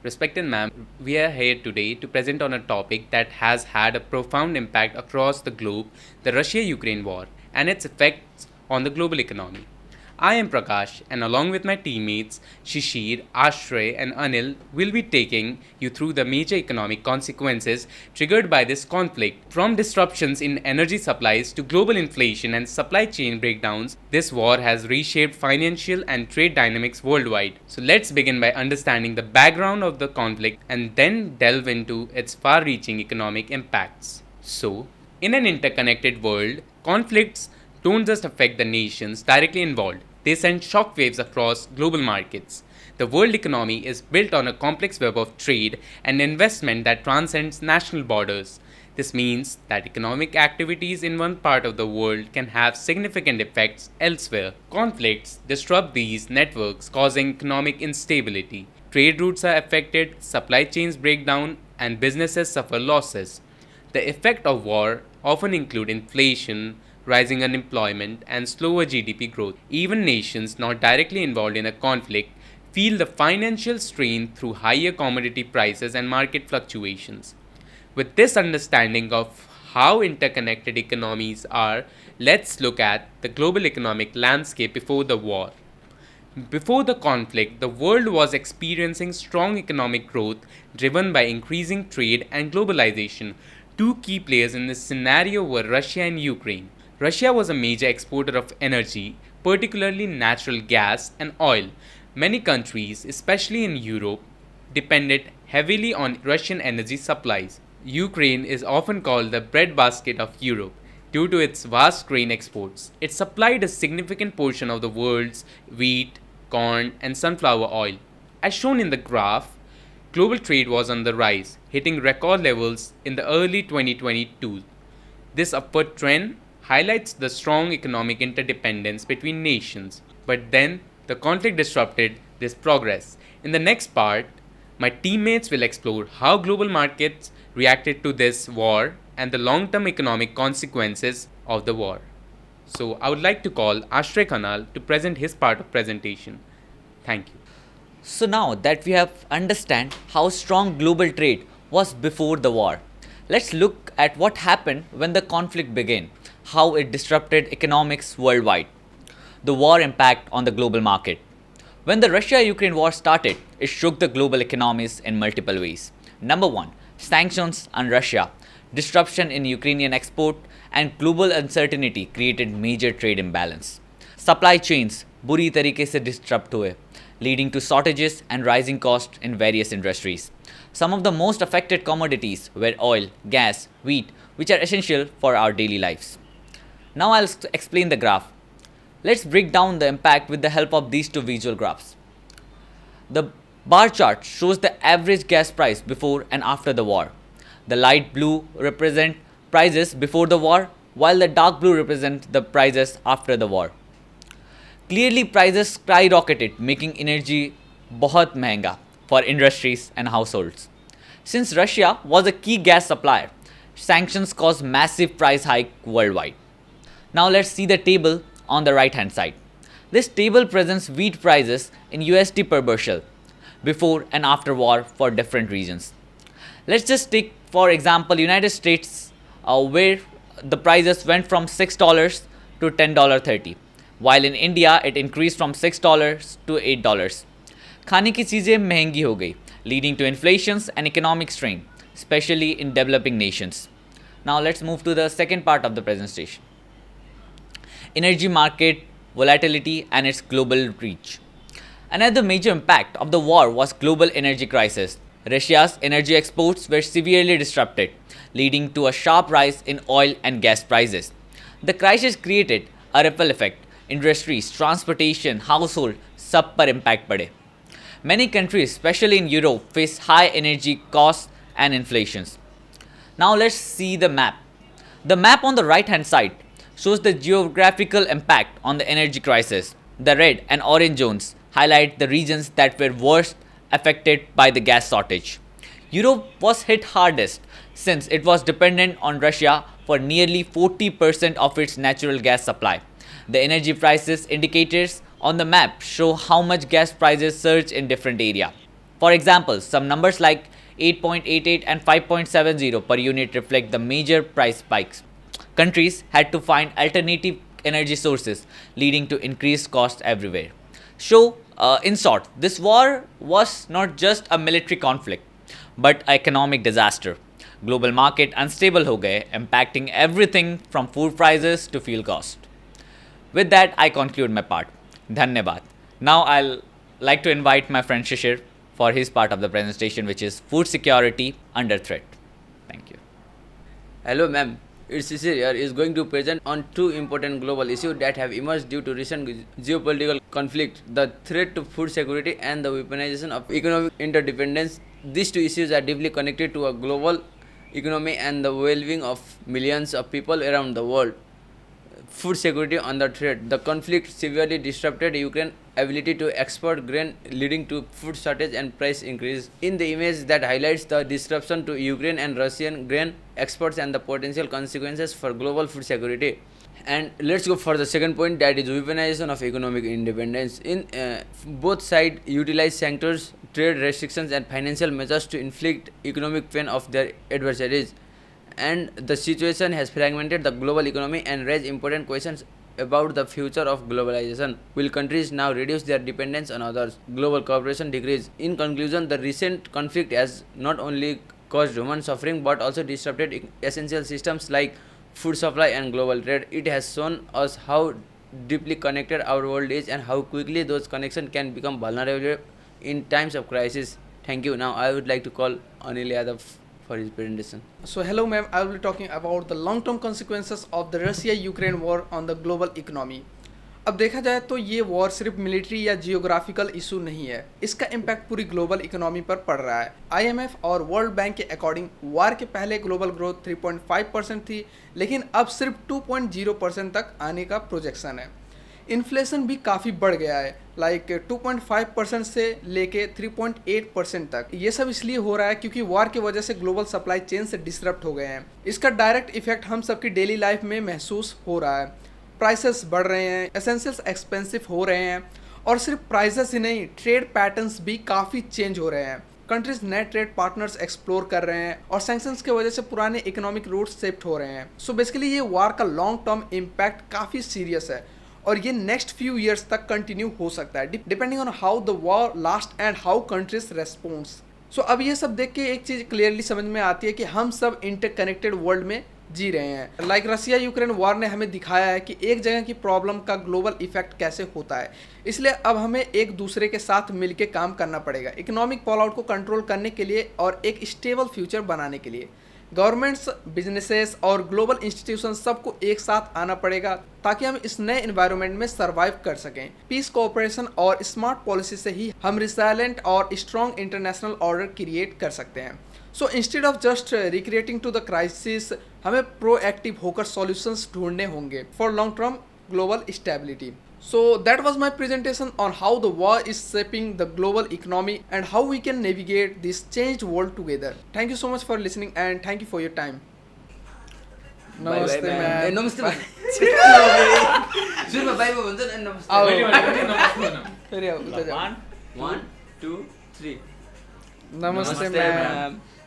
Respected ma'am, we are here today to present on a topic that has had a profound impact across the globe, the Russia-Ukraine war and its effects on the global economy. I am Prakash, and along with my teammates Shishir, Ashray, and Anil, will be taking you through the major economic consequences triggered by this conflict. From disruptions in energy supplies to global inflation and supply chain breakdowns, this war has reshaped financial and trade dynamics worldwide. So let's begin by understanding the background of the conflict and then delve into its far reaching economic impacts. So, in an interconnected world, conflicts don't just affect the nations directly involved, they send shockwaves across global markets. The world economy is built on a complex web of trade and investment that transcends national borders. This means that economic activities in one part of the world can have significant effects elsewhere. Conflicts disrupt these networks, causing economic instability. Trade routes are affected, supply chains break down, and businesses suffer losses. The effect of war often include inflation, rising unemployment, and slower GDP growth. Even nations not directly involved in a conflict feel the financial strain through higher commodity prices and market fluctuations. With this understanding of how interconnected economies are, let's look at the global economic landscape before the war. Before the conflict, the world was experiencing strong economic growth driven by increasing trade and globalization. Two key players in this scenario were Russia and Ukraine. Russia was a major exporter of energy, particularly natural gas and oil. Many countries, especially in Europe, depended heavily on Russian energy supplies. Ukraine is often called the breadbasket of Europe due to its vast grain exports. It supplied a significant portion of the world's wheat, corn, and sunflower oil. As shown in the graph, global trade was on the rise, hitting record levels in the early 2022. This upward trend highlights the strong economic interdependence between nations, but then the conflict disrupted this progress. In the next part, my teammates will explore how global markets reacted to this war and the long term economic consequences of the war. So, I would like to call Ashray Khanal to present his part of presentation. Thank you. So now that we have understand how strong global trade was before the war, let's look at what happened when the conflict began, how it disrupted economics worldwide. The war impact on the global market. When the Russia-Ukraine war started, it shook the global economies in multiple ways. Number 1, sanctions on Russia, disruption in Ukrainian export and global uncertainty created major trade imbalance. Supply chains बुरी तरीके से disrupt हुए, leading to shortages and rising costs in various industries. Some of the most affected commodities were oil, gas, wheat, which are essential for our daily lives. Now I'll explain the graph. Let's break down the impact with the help of these two visual graphs. The bar chart shows the average gas price before and after the war. The light blue represent prices before the war, while the dark blue represent the prices after the war. Clearly, prices skyrocketed, making energy बहुत महंगा for industries and households. Since Russia was a key gas supplier, sanctions caused massive price hike worldwide. Now let's see the table on the right hand side. This table presents wheat prices in USD per bushel before and after war for different regions. Let's just take for example United States where the prices went from $6 to $10.30, while in India it increased from $6 to $8. खाने की चीज़ें महंगी हो गई, leading to inflations and economic strain, especially in developing nations. Now let's move to the second part of the presentation. Energy market volatility and its global reach. Another major impact of the war was global energy crisis. Russia's energy exports were severely disrupted, leading to a sharp rise in oil and gas prices. The crisis created a ripple effect. Industries, transportation, household, सब पर impact पड़े. Many countries, especially in Europe, face high energy costs and inflations. Now let's see the map. The map on the right hand side shows the geographical impact on the energy crisis. The red and orange zones highlight the regions that were worst affected by the gas shortage. Europe was hit hardest since it was dependent on Russia for nearly 40% of its natural gas supply. The energy prices indicators on the map show how much gas prices surge in different areas. For example, some numbers like 8.88 and 5.70 per unit reflect the major price spikes. Countries had to find alternative energy sources, leading to increased costs everywhere. So, in short, this war was not just a military conflict, but an economic disaster. Global market unstable हो गए, impacting everything from food prices to fuel cost. With that, I conclude my part. Dhanyavad. Now I'll like to invite my friend Shishir for his part of the presentation, which is food security under threat. Thank you. Hello, ma'am. It's Sisir here is going to present on two important global issues that have emerged due to recent geopolitical conflict: the threat to food security and the weaponization of economic interdependence. These two issues are deeply connected to a global economy and the well-being of millions of people around the world. Food security under threat. The conflict severely disrupted Ukraine's ability to export grain, leading to food shortage and price increase. In the image that highlights the disruption to Ukraine and Russian grain exports and the potential consequences for global food security. And let's go for the second point, that is weaponization of economic independence. In both sides utilize sanctions, trade restrictions, and financial measures to inflict economic pain of their adversaries. And the situation has fragmented the global economy and raised important questions about the future of globalization. Will countries now reduce their dependence on others? Global cooperation decrease. In conclusion, the recent conflict has not only caused human suffering but also disrupted essential systems like food supply and global trade. It has shown us how deeply connected our world is and how quickly those connections can become vulnerable in times of crisis. Thank you. Now I would like to call Anil Yadav for his presentation. So hello ma'am, I will be talking about the long-term consequences of the Russia-Ukraine war on the global economy. अब देखा जाए तो ये war सिर्फ military या geographical issue नहीं है, इसका इम्पैक्ट पूरी ग्लोबल इकोनॉमी पर पड़ रहा है। IMF और वर्ल्ड बैंक के अकॉर्डिंग वार के पहले ग्लोबल ग्रोथ 3.5% थी, लेकिन अब सिर्फ 2.0% तक आने का प्रोजेक्शन है। इन्फ्लेशन भी काफ़ी बढ़ गया है, लाइक 2.5% से लेके 3.8% तक। ये सब इसलिए हो रहा है क्योंकि वार की वजह से ग्लोबल सप्लाई चेन से डिसरप्ट हो गए हैं। इसका डायरेक्ट इफेक्ट हम सबकी डेली लाइफ में महसूस हो रहा है। प्राइसेस बढ़ रहे हैं, एसेंशियल्स एक्सपेंसिव हो रहे हैं, और सिर्फ प्राइसेस ही नहीं, ट्रेड पैटर्न्स भी काफ़ी चेंज हो रहे हैं। कंट्रीज नए ट्रेड पार्टनर्स एक्सप्लोर कर रहे हैं और सैंक्शंस की वजह से पुराने इकोनॉमिक रूट्स शिफ्ट हो रहे हैं। सो बेसिकली ये वार का लॉन्ग टर्म इम्पैक्ट काफ़ी सीरियस है और ये नेक्स्ट फ्यू ईयर्स तक कंटिन्यू हो सकता है, depending on how the war last and how countries response. So अब ये सब देख के एक चीज़ क्लियरली समझ में आती है कि हम सब इंटरकनेक्टेड वर्ल्ड में जी रहे हैं। लाइक रसिया यूक्रेन वॉर ने हमें दिखाया है कि एक जगह की प्रॉब्लम का ग्लोबल इफेक्ट कैसे होता है, इसलिए अब हमें एक दूसरे के साथ मिलकर काम करना पड़ेगा इकोनॉमिक फॉलआउट को कंट्रोल करने के लिए और एक स्टेबल फ्यूचर बनाने के लिए। गवर्नमेंट्स, बिजनेसेस और ग्लोबल इंस्टीट्यूशन सबको एक साथ आना पड़ेगा ताकि हम इस नए एनवायरनमेंट में सर्वाइव कर सकें। पीस, कोऑपरेशन और स्मार्ट पॉलिसी से ही हम रिसाइलेंट और स्ट्रॉन्ग इंटरनेशनल ऑर्डर क्रिएट कर सकते हैं। So instead of just recreating to the crisis, हमें प्रोएक्टिव होकर सॉल्यूशंस ढूंढने होंगे for long term global stability. So that was my presentation on how the war is shaping the global economy and how we can navigate this changed world together. Thank you so much for listening and thank you for your time. Namaste, ma'am. Namaste, ma'am. सुनमा बाई भन्छ नि नमस्ते। फेरि उता जाऊ। 1 2 3 नमस्ते ma'am.